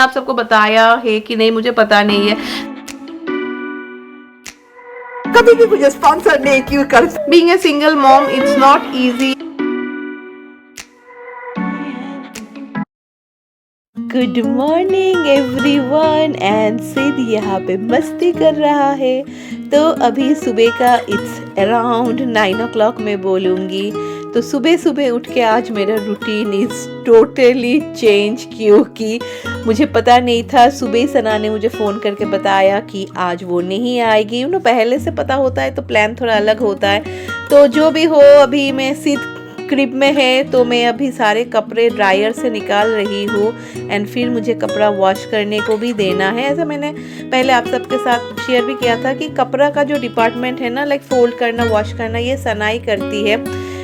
आप सबको बताया है कि नहीं मुझे पता नहीं है। कभी भी मुझे स्पॉन्सर नहीं क्यों कर। Being a single mom it's not easy. Good morning everyone. And Sid यहाँ पे मस्ती कर रहा है। तो अभी सुबह का इट्स अराउंड 9 o'clock मैं बोलूँगी। तो सुबह सुबह उठ के आज मेरा रूटीन इज़ टोटली चेंज, क्योंकि मुझे पता नहीं था। सुबह सना ने मुझे फ़ोन करके बताया कि आज वो नहीं आएगी। पहले से पता होता है तो प्लान थोड़ा अलग होता है। तो जो भी हो, अभी मैं सिद क्रिब में है तो मैं अभी सारे कपड़े ड्रायर से निकाल रही हूँ एंड फिर मुझे कपड़ा वॉश करने को भी देना है। ऐसा मैंने पहले आप सबके साथ शेयर भी किया था कि कपड़ा का जो डिपार्टमेंट है ना, लाइक फोल्ड करना, वॉश करना, ये सनाई करती है।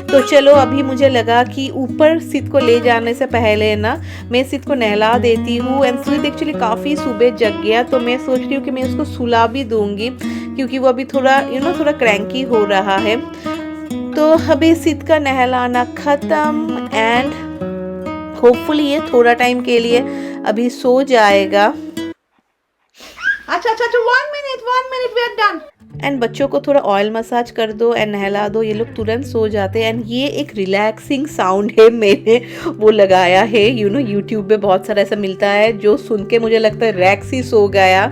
तो चलो, अभी मुझे लगा कि ऊपर सिद को ले जाने से पहले ना मैं सिद को नहला देती हूँ। एंड सिद एक्चुअली काफ़ी सुबह जग गया, तो मैं सोच रही हूँ कि मैं उसको सुला भी दूँगी क्योंकि वो अभी थोड़ा थोड़ा क्रैंकी हो रहा है। तो अभी सिद का नहलाना ख़त्म एंड होपफुली ये थोड़ा टाइम के लिए अभी सो जाएगा। अच्छा 1 minute we are done। And बच्चों को थोड़ा ऑयल मसाज कर दो एंड नहला दो, ये लोग तुरंत सो जाते हैं। एंड ये एक रिलैक्सिंग साउंड है, मैंने वो लगाया है। यूट्यूब पे बहुत सारा ऐसा मिलता है जो सुन के मुझे लगता है रैक्स ही सो गया।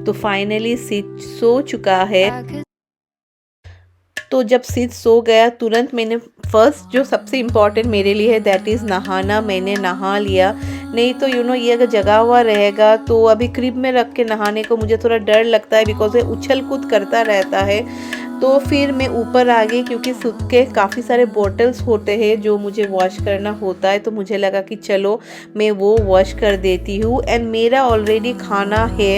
तो फाइनली सिद सो चुका है। तो जब सिद सो गया तुरंत मैंने फर्स्ट जो सबसे इम्पॉर्टेंट मेरे लिए है दैट इज़ नहाना। मैंने नहा लिया। नहीं तो ये अगर जगा हुआ रहेगा तो अभी क्रिब में रख के नहाने को मुझे थोड़ा डर लगता है बिकॉज ये उछल कूद करता रहता है। तो फिर मैं ऊपर आ गई क्योंकि सिद के काफ़ी सारे बॉटल्स होते हैं जो मुझे वॉश करना होता है। तो मुझे लगा कि चलो मैं वो वॉश कर देती हूँ। एंड मेरा ऑलरेडी खाना है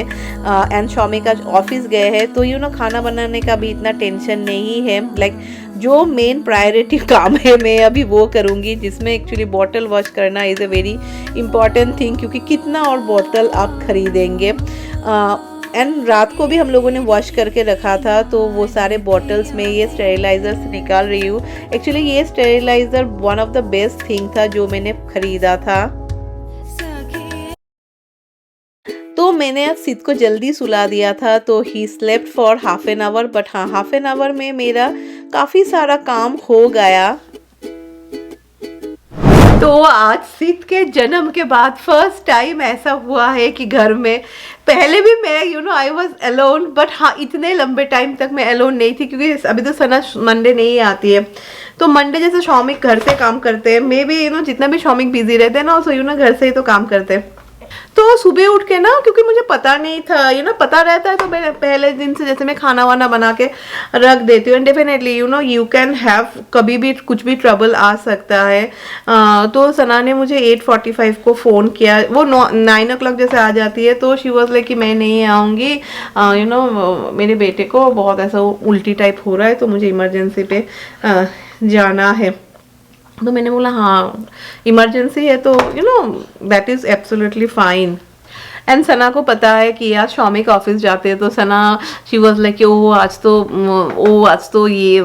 एंड शॉमी का ऑफिस गए हैं, तो खाना बनाने का भी इतना टेंशन नहीं है। लाइक जो मेन प्रायोरिटी काम है मैं अभी वो करूँगी, जिसमें एक्चुअली बॉटल वॉश करना is a very important thing, क्योंकि कितना और बॉटल आप खरीदेंगे। एंड रात को भी हम लोगों ने वॉश करके रखा था, तो वो सारे बॉटल्स में ये स्टेरिलाइज़र से निकाल रही हूँ। एक्चुअली ये steriliser one of the best thing था जो मैंने ख़रीदा था। तो मैंने अब सिद को जल्दी सुला दिया था, तो he slept for half an hour. But हाँ, हाफ एन आवर में मेरा काफ़ी सारा काम हो गया। तो आज सिद के जन्म के बाद फर्स्ट टाइम ऐसा हुआ है कि घर में, पहले भी मैं आई वॉज अलोन, बट हाँ इतने लंबे टाइम तक मैं अलोन नहीं थी क्योंकि अभी तो सना मंडे नहीं आती है। तो मंडे जैसे शौमिक घर से काम करते हैं, मैं भी जितना भी शौमिक बिजी रहते हैं ना, सो घर से ही तो काम करते हैं। तो सुबह उठ के ना, क्योंकि मुझे पता नहीं था, पता रहता है तो मैं पहले दिन से जैसे मैं खाना वाना बना के रख देती हूँ। And definitely you can have, कभी भी कुछ भी ट्रबल आ सकता है। तो सना ने मुझे 8:45 को फ़ोन किया। वो 9 o'clock जैसे आ जाती है, तो शी वॉज लाइक कि मैं नहीं आऊँगी, मेरे बेटे को बहुत ऐसा उल्टी टाइप हो रहा है, तो मुझे इमरजेंसी पे जाना है। तो मैंने बोला हाँ इमरजेंसी है तो that is absolutely fine. And Sana को पता है कि आज शौमिक ऑफिस जाते हैं, तो सना शी वॉज लाइक आज तो ये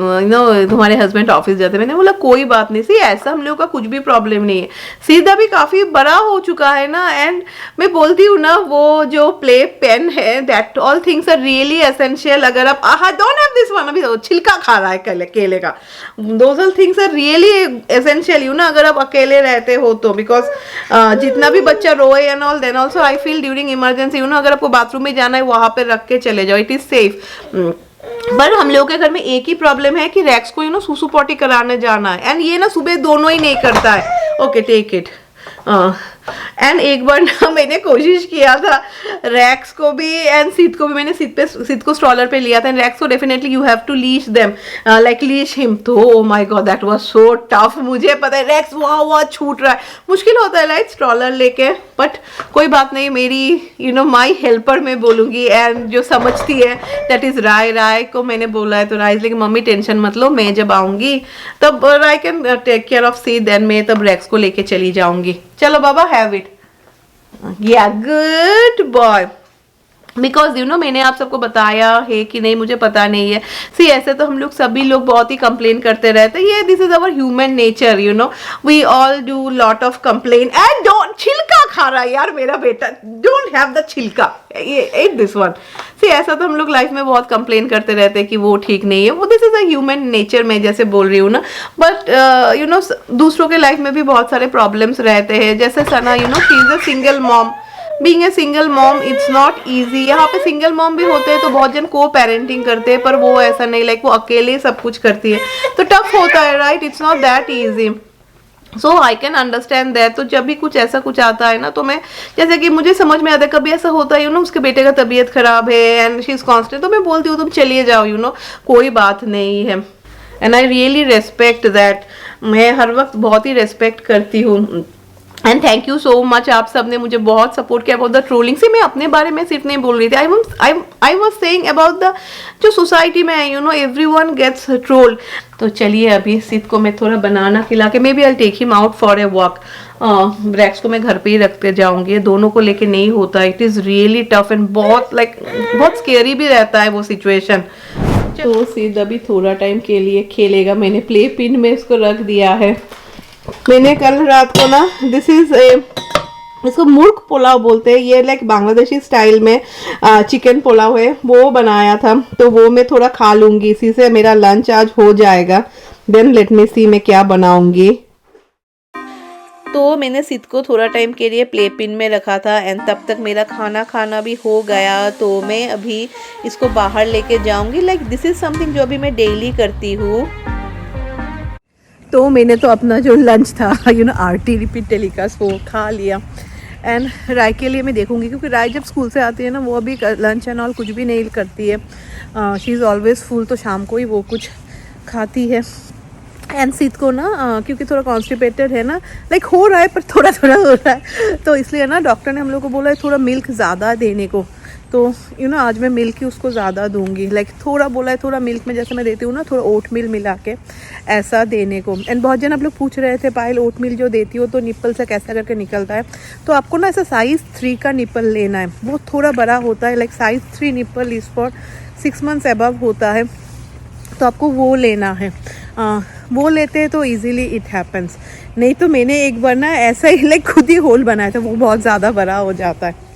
तुम्हारे हस्बैंड ऑफिस जाते हैं। मैंने बोला कोई बात नहीं, सी ऐसा हम लोगों का कुछ भी प्रॉब्लम नहीं है। सीधा भी काफ़ी बड़ा हो चुका है ना। एंड मैं बोलती हूँ ना, वो जो प्ले पेन है, that all things are really essential. अगर आप डोंट हैव दिस वन, अभी छिलका खा रहा है केले का, those all things are really essential अगर आप अकेले रहते हो तो। बिकॉज जितना भी बच्चा रोए and all, then also I feel during emergency अगर आपको बाथरूम में जाना है वहां पे रख के चले जाओ, इट इज सेफ। पर हम लोगों के घर में एक ही प्रॉब्लम है कि रैक्स को सुसु पॉटी कराने जाना है, एंड ये ना सुबह दोनों ही नहीं करता है। Okay take it. एंड एक बार ना मैंने कोशिश किया था रैक्स को भी एंड सिद को भी, मैंने सिद को स्ट्रॉलर पे लिया था। एंड रैक्स को definitely you have to leash them, like leash him. तो oh my God that was so tough. मुझे पता है रैक्स वहाँ छूट रहा है, मुश्किल होता है लाइक स्ट्रॉलर लेके, बट कोई बात नहीं, मेरी माई हेल्पर मैं बोलूँगी एंड जो समझती है दैट इज़ राय को मैंने बोला है। तो राय लेकिन मम्मी टेंशन मत लो, मैं जब आऊँगी तब Rai can take care of Sid and मैं तब रैक्स को लेके चली जाऊँगी। चलो बाबा have it, yeah good boy. Because मैंने आप सबको बताया है कि नहीं मुझे पता नहीं है। सी ऐसे तो हम लोग सभी लोग बहुत ही कंप्लेन करते रहते हैं, ये this is our human nature, we all do lot of complain. And don't छिलका खा रहा है यार मेरा बेटा, डोंट हैव द छिलका, एट दिस वन। सी ऐसा तो हम लोग लाइफ में बहुत कंप्लेन करते रहते हैं कि वो ठीक नहीं है, वो this is a human nature, मैं जैसे बोल रही हूँ ना। बट यू नो दूसरों के लाइफ में भी बहुत सारे प्रॉब्लम्स रहते हैं, जैसे Sana you know she is a single mom, being a single mom it's not easy. यहाँ पे सिंगल मॉम भी होते हैं तो बहुत जन को पेरेंटिंग करते हैं, पर वो ऐसा नहीं, लाइक वो अकेले सब कुछ करती है तो टफ होता है, right, it's not that easy. So I can understand that. तो जब भी कुछ ऐसा कुछ आता है ना, तो मैं जैसे कि मुझे समझ में आता है, कभी ऐसा होता है यू नो उसके बेटे का तबीयत खराब है एंड शी इज कॉन्स्टेंट, तो मैं बोलती हूँ तुम चलिए जाओ, यू नो कोई बात नहीं है। And I really respect that, मैं हर वक्त बहुत ही रेस्पेक्ट करती हूँ। And thank you so much, आप सब ने मुझे बहुत सपोर्ट किया अबाउट द ट्रोलिंग से। मैं अपने बारे में सिर्फ नहीं बोल रही थी, I was saying about the जो सोसाइटी में you know everyone gets trolled. तो चलिए अभी सिद्ध को मैं थोड़ा बनाना खिला के, may be I take him out for a walk. ब्रैक्स को मैं घर पे ही रखते जाऊंगी, दोनों को लेके नहीं होता, it is really tough and बहुत बहुत स्केरी भी रहता है वो सिचुएशन। तो सिद्ध अभी थोड़ा टाइम के लिए खेलेगा, मैंने प्ले पिन में इसको रख दिया है। मैंने कल रात को ना दिस इज इसको मुर्ग पुलाव बोलते हैं, ये लाइक बांग्लादेशी स्टाइल में चिकन पुलाव है, वो बनाया था, तो वो मैं थोड़ा खा लूँगी, इसी से मेरा लंच आज हो जाएगा। देन लेट मी सी मैं क्या बनाऊँगी। तो मैंने सिद्ध को थोड़ा टाइम के लिए प्ले पिन में रखा था एंड तब तक मेरा खाना भी हो गया। तो मैं अभी इसको बाहर लेके जाऊँगी, लाइक दिस इज़ समथिंग जो अभी मैं डेली करती हूँ। तो मैंने तो अपना जो लंच था you know RT repeat telecast वो खा लिया। एंड राय के लिए मैं देखूंगी, क्योंकि राय जब स्कूल से आती है ना वो अभी लंच एंड ऑल कुछ भी नहीं करती है, शी इज़ ऑलवेज फुल, तो शाम को ही वो कुछ खाती है। एंड सिद्ध को ना क्योंकि थोड़ा कॉन्स्टिपेटेड है ना, लाइक हो रहा है पर थोड़ा थोड़ा हो रहा है, तो इसलिए ना डॉक्टर ने हम लोग को बोला है थोड़ा मिल्क ज़्यादा देने को। तो यू नो आज मैं मिल्क ही उसको ज़्यादा दूंगी, लाइक थोड़ा बोला है थोड़ा मिल्क में जैसे मैं देती हूँ ना थोड़ा ओट मिल मिला के ऐसा देने को। एंड बहुत जन आप लोग पूछ रहे थे पायल ओट मिल जो देती हो तो निप्पल से कैसा करके निकलता है, तो आपको ना ऐसा साइज़ 3 का निप्पल लेना है, वो थोड़ा बड़ा होता है, like size 3 nipple is for 6 months above होता है, तो आपको वो लेना है। वो लेते हैं तो इजीली इट हैपन्स, नहीं तो मैंने एक बार ना ऐसा ही लाइक खुद ही होल बनाया था, वो बहुत ज़्यादा बड़ा हो जाता है।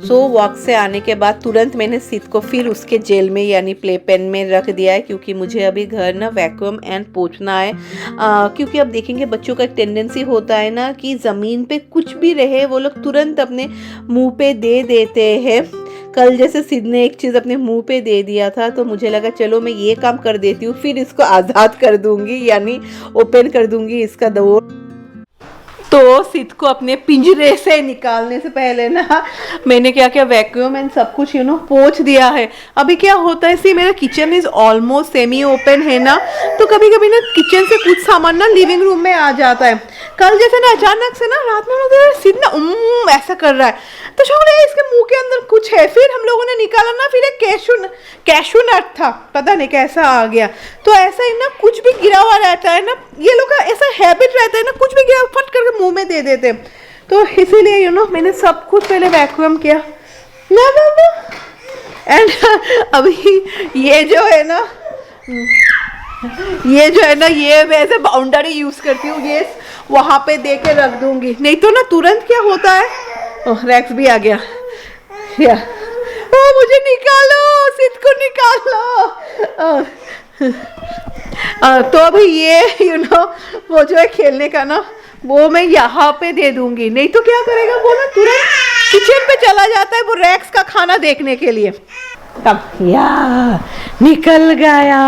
सो वॉक से आने के बाद तुरंत मैंने सिद्ध को फिर उसके जेल में यानी प्ले पेन में रख दिया है, क्योंकि मुझे अभी घर ना वैक्यूम एंड पोंछना है। क्योंकि अब देखेंगे बच्चों का एक टेंडेंसी होता है ना कि ज़मीन पे कुछ भी रहे वो लोग तुरंत अपने मुंह पे दे देते हैं। कल जैसे सिद्ध ने एक चीज़ अपने मुंह पे दे दिया था, तो मुझे लगा चलो मैं ये काम कर देती हूँ, फिर इसको आज़ाद कर दूँगी यानी ओपन कर दूँगी इसका डोर। तो सिद्ध को अपने पिंजरे से निकालने से पहले ना मैंने क्या क्या वैक्यूम एंड सब कुछ यू नो पोंछ दिया है। अभी क्या होता है, सी मेरा kitchen is almost semi open है ना, तो कभी कभी ना किचन से कुछ सामान ना लिविंग रूम में आ जाता है। कल जैसे ना अचानक से ना रात में सिद्ध ना ऐसा कर रहा है, तो बोले इसके मुंह के अंदर कुछ है, फिर हम लोगों ने निकाला ना, फिर एक कैशू नट था, पता नहीं कैसा आ गया। तो ऐसा ही ना कुछ भी गिरा हुआ रहता है ना, ये लोग का ऐसा हैबिट रहता है ना, कुछ भी गिरा फट करके मुंह में दे देते, तो इसीलिए यू नो मैंने सब कुछ पहले वैक्यूम किया ना बाबा। एंड अभी ये जो है ना ये मैं ऐसे बाउंड्री यूज करती हूँ, ये वहां पे दे के रख दूंगी, नहीं तो ना तुरंत क्या होता है, रैक्स भी आ गया या मुझे निकालो, सिद्ध को निकालो। तो अभी ये यू नो वो जो है खेलने का ना वो मैं यहाँ पे दे दूंगी, नहीं तो क्या करेगा वो ना तुरंत किचन पे चला जाता है वो रैक्स का खाना देखने के लिए। तब या निकल गया।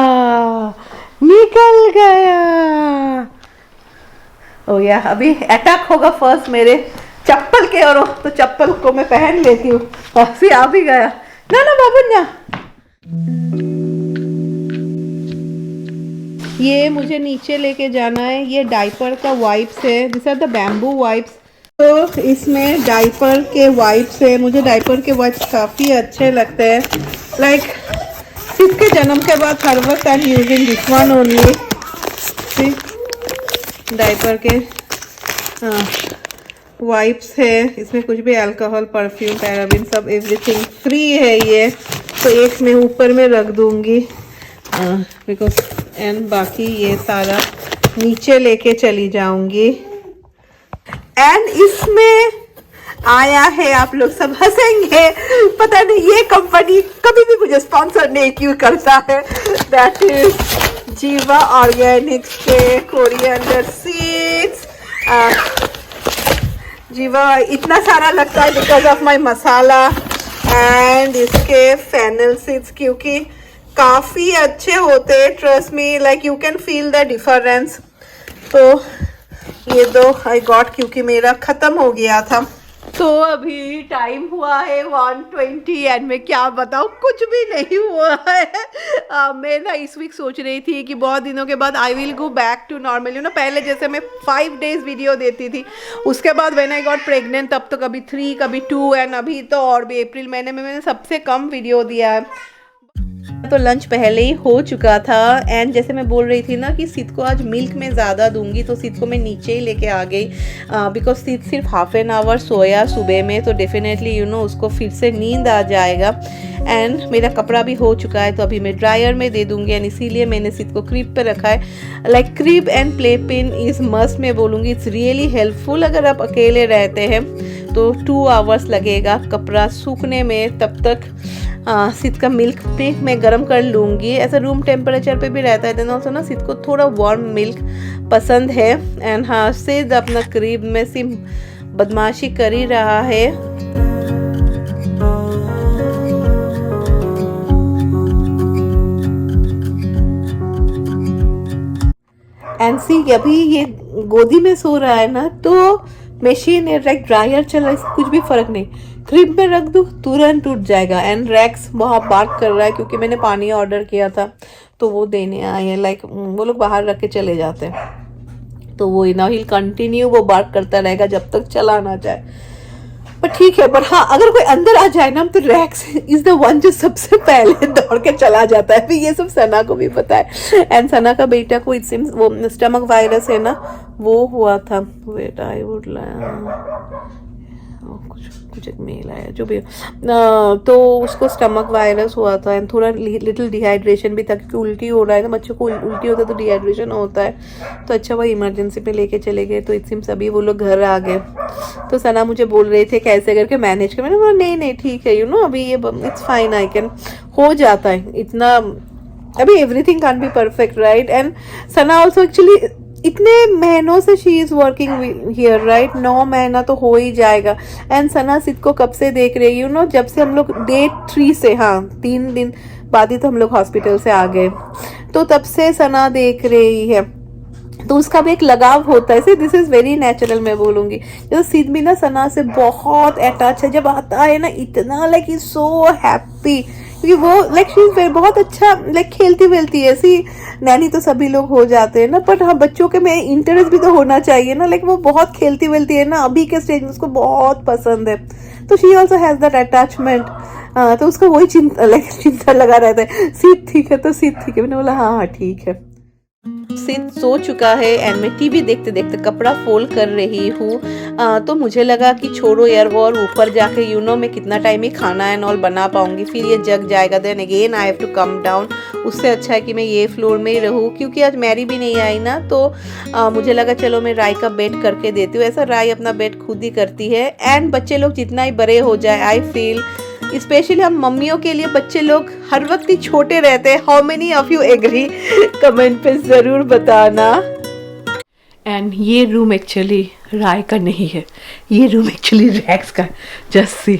ओ या अभी अटैक होगा फर्स्ट मेरे चप्पल के, और तो चप्पल को मैं पहन लेती हूँ। फिर आ भी गया ना बाबू ना। ये मुझे नीचे लेके जाना है, ये डाइपर का वाइप्स है, this are the bamboo wipes. तो इसमें डाइपर के वाइप्स है, मुझे डाइपर के वाइप्स काफ़ी अच्छे लगते हैं, लाइक सिद्ध के जन्म के बाद हर वक्त I am using this one only. Diaper के वाइप्स है, इसमें कुछ भी अल्कोहल, परफ्यूम, पैराबिन सब एवरीथिंग फ्री है ये, तो एक मैं ऊपर में रख दूंगी बिकॉज एंड बाकी ये सारा नीचे लेके चली जाऊंगी। एंड इसमें आया है, आप लोग सब हंसेंगे, पता नहीं ये कंपनी कभी भी मुझे स्पॉन्सर नहीं क्यों करता है, दैट इज जीवा ऑर्गेनिक्स के कोरिएंडर सीड्स। जीवा इतना सारा लगता है because of my masala and इसके फेनल सीड्स क्योंकि काफ़ी अच्छे होते हैं, trust me, like you can feel the difference. तो ये दो आई गॉट क्योंकि मेरा ख़त्म हो गया था। तो अभी टाइम हुआ है 1:20 एंड मैं क्या बताऊँ, कुछ भी नहीं हुआ है। मैं ना इस वीक सोच रही थी कि बहुत दिनों के बाद I will go back to normal, you know, पहले जैसे मैं 5 डेज वीडियो देती थी, उसके बाद व्हेन आई गॉट प्रेग्नेंट तब तो कभी 3 कभी 2 एंड अभी तो और भी अप्रैल महीने में मैंने सबसे कम वीडियो दिया है। तो लंच पहले ही हो चुका था एंड जैसे मैं बोल रही थी ना कि सिद को आज मिल्क में ज़्यादा दूंगी, तो सिद को मैं नीचे ही लेके आ गई बिकॉज सिद सिर्फ हाफ एन आवर सोया सुबह में, तो डेफिनेटली यू नो उसको फिर से नींद आ जाएगा। एंड मेरा कपड़ा भी हो चुका है तो अभी मैं ड्रायर में दे दूंगी एंड इसीलिए मैंने सिद को क्रिब पे रखा है। Like crib and play pin is must, मैं बोलूँगी इट्स रियली हेल्पफुल। अगर आप अकेले रहते हैं तो 2 आवर्स लगेगा कपड़ा सूखने में, तब तक सिद का मिल्क भी मैं गर्म कर लूँगी। ऐसा रूम टेम्परेचर पे भी रहता है, देन ऑल्सो ना सिद को थोड़ा वार्म मिल्क पसंद है। एंड हाँ, सिद अपना क्रीब में सिर्फ बदमाशी कर ही रहा है। एंड सी अभी ये गोदी में सो रहा है ना, तो मशीन है, लाइक ड्रायर चल रहा है, कुछ भी फर्क नहीं, क्रीब में रख दो तुरंत टूट जाएगा। एंड रैक्स वहाँ बार्क कर रहा है क्योंकि मैंने पानी ऑर्डर किया था तो वो देने आए हैं, लाइक वो लोग बाहर रख के चले जाते हैं, तो वो ना ही कंटिन्यू वो बार्क करता रहेगा जब तक चला ना जाए। पर ठीक है, पर हाँ अगर कोई अंदर आ जाए ना तो रैक्स इज द वन जो सबसे पहले दौड़ के चला जाता है। फिर ये सब सना को भी पता है एंड सना का बेटा को इट सिम्स वो स्टमक वायरस है ना, वो हुआ था। वेट आई वुड कुछ एक मेल आया जो भी तो उसको स्टमक वायरस हुआ था एंड थोड़ा लिटिल डिहाइड्रेशन भी था क्योंकि उल्टी हो रहा है ना, बच्चों को उल्टी होता है तो डिहाइड्रेशन होता है। तो अच्छा वो इमरजेंसी पे लेके चले गए, तो इट्स अभी वो लोग घर आ गए। तो सना मुझे बोल रहे थे कैसे करके मैनेज कर, मैंने बोला नहीं ठीक है, यू नो अभी ये इट्स फाइन, आई कैन, हो जाता है इतना, अभी everything can be perfect right. And Sana also actually इतने महीनों से she is working here right, 9 महीना तो हो ही जाएगा। एंड सना सिद को कब से देख रही है, यू नो जब से हम लोग डे 3 से, हाँ 3 दिन बाद ही तो हम लोग हॉस्पिटल से आ गए, तो तब से सना देख रही है, तो उसका भी एक लगाव होता है। दिस इज़ वेरी नेचुरल, मैं बोलूँगी। जैसे सिद भी ना सना से बहुत अटैच है, जब आता है ना इतना लाइक इज सो हैप्पी क्योंकि वो लाइक शी इज बहुत अच्छा लाइक खेलती वेलती है। ऐसी नैनी तो सभी लोग हो जाते हैं ना, बट हाँ बच्चों के में इंटरेस्ट भी तो होना चाहिए ना, लाइक वो बहुत खेलती वेलती है ना, अभी के स्टेज में उसको बहुत पसंद है, तो she also has that attachment. तो उसका वही चिंता लगा रहता है, सीट ठीक है तो सीट ठीक है, मैंने बोला हाँ ठीक है। सिद सो चुका है एंड मैं टीवी देखते देखते कपड़ा फोल्ड कर रही हूँ। तो मुझे लगा कि छोड़ो यार वो और ऊपर जाके यू नो मैं कितना टाइम ही खाना एंड ऑल बना पाऊंगी, फिर ये जग जाएगा, then again I have to come down. उससे अच्छा है कि मैं ये फ्लोर में ही रहूँ, क्योंकि आज मैरी भी नहीं आई ना, तो मुझे लगा चलो मैं राय का बेड करके देती हूँ। ऐसा राय अपना बेड खुद ही करती है एंड बच्चे लोग जितना ही बड़े हो जाए, आई फील स्पेशली हम मम्मियों के लिए बच्चे लोग हर वक्त ही छोटे रहते हैं। How many of you agree, comment पे ज़रूर बताना। एंड ये रूम एक्चुअली राय का नहीं है, ये रूम एक्चुअली रैक्स का, जस्ट सी।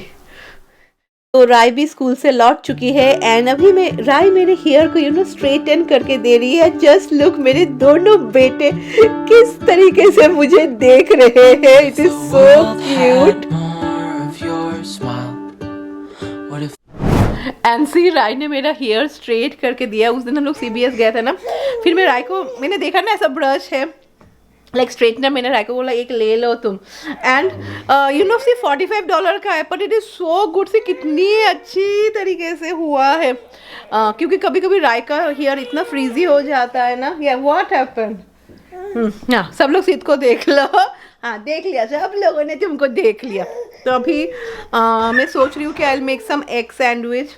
तो राय भी स्कूल से लौट चुकी है एंड अभी मैं राय मेरे हेयर को यू नो स्ट्रेटन करके दे रही है। जस्ट लुक, मेरे दोनों बेटे किस तरीके से मुझे देख रहे हैं, इट इज सो क्यूट। एनसी राय ने मेरा हेयर स्ट्रेट करके दिया। उस दिन हम लोग CBS गए थे ना, फिर मैं राय को मैंने देखा ना ऐसा ब्रश है लाइक स्ट्रेटनर, मैंने राय को बोला एक ले लो तुम, एंड यू नो सिर्फ $45 का है, but it is so good, से कितनी अच्छी तरीके से हुआ है। क्योंकि कभी कभी राय का हेयर इतना फ्रीजी हो जाता है ना। या व्हाट हैपेंड? हाँ, सब लोग सीध को देख लो। हाँ, देख लिया, सब लोगों ने तुमको देख लिया। तो अभी मैं सोच रही हूँ कि I will make some egg sandwich.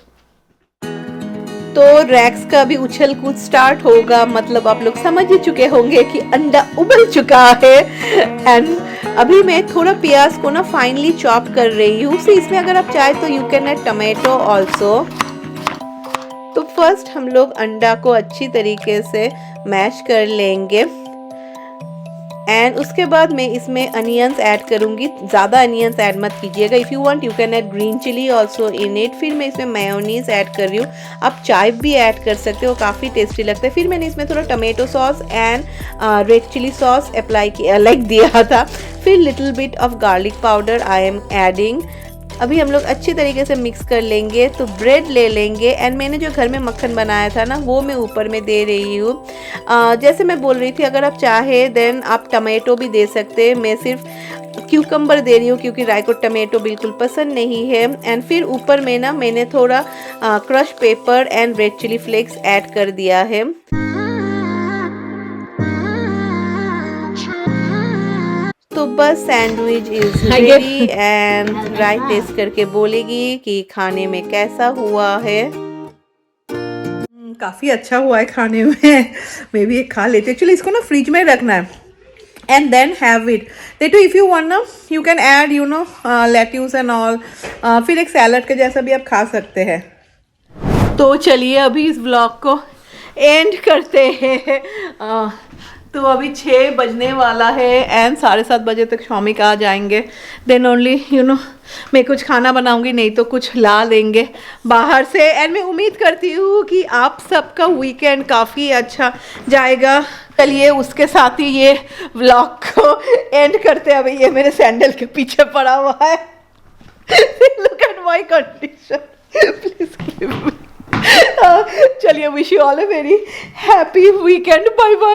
तो रैक्स का भी उछल कूद स्टार्ट होगा, मतलब आप लोग समझ ही चुके होंगे कि अंडा उबल चुका है। एंड अभी मैं थोड़ा प्याज को ना फाइनली चॉप कर रही हूँ। so, इसमें अगर आप चाहे तो you can add tomato also. तो फर्स्ट हम लोग अंडा को अच्छी तरीके से मैश कर लेंगे एंड उसके बाद मैं इसमें अनियंस ऐड करूंगी। ज़्यादा अनियंस ऐड मत कीजिएगा। If you want you can add green chilli also in it. फिर मैं इसमें मेयोनीज ऐड कर रही हूँ, आप चाइव भी ऐड कर सकते हो, काफ़ी टेस्टी लगता है। फिर मैंने इसमें थोड़ा tomato sauce and red chilli sauce apply किया, लाइक दिया था। फिर little bit of garlic powder I am adding. अभी हम लोग अच्छी तरीके से मिक्स कर लेंगे। तो ब्रेड ले लेंगे एंड मैंने जो घर में मक्खन बनाया था ना, वो मैं ऊपर में दे रही हूँ। जैसे मैं बोल रही थी, अगर आप चाहे देन आप टमाटो भी दे सकते हैं। मैं सिर्फ क्यूकम्बर दे रही हूँ क्योंकि राय को टमाटो बिल्कुल पसंद नहीं है। एंड फिर ऊपर में ना मैंने थोड़ा crush pepper and red chilli flakes add कर दिया है। तो बस sandwich is ready and Rai taste करके बोलेगी कि खाने में कैसा हुआ है। काफ़ी अच्छा हुआ है खाने में। मैं भी एक खा लेती हूँ। एक्चुअली इसको ना फ्रिज में रखना है and then have it. That if you want ना you can add you know lettuce and all. फिर एक सैलड के जैसा भी आप खा सकते हैं। तो चलिए अभी इस ब्लॉग को एंड करते हैं। तो अभी 6 बजने वाला है एंड 7:30 बजे तक शॉमिक आ जाएंगे। देन ओनली यू नो मैं कुछ खाना बनाऊंगी, नहीं तो कुछ ला देंगे बाहर से। एंड मैं उम्मीद करती हूँ कि आप सबका वीकेंड काफ़ी अच्छा जाएगा। चलिए उसके साथ ही ये व्लॉग को एंड करते हैं। अभी ये मेरे सैंडल के पीछे पड़ा हुआ है। Look at my condition, please give me. चलिए, wish you all a very happy weekend. Bye bye.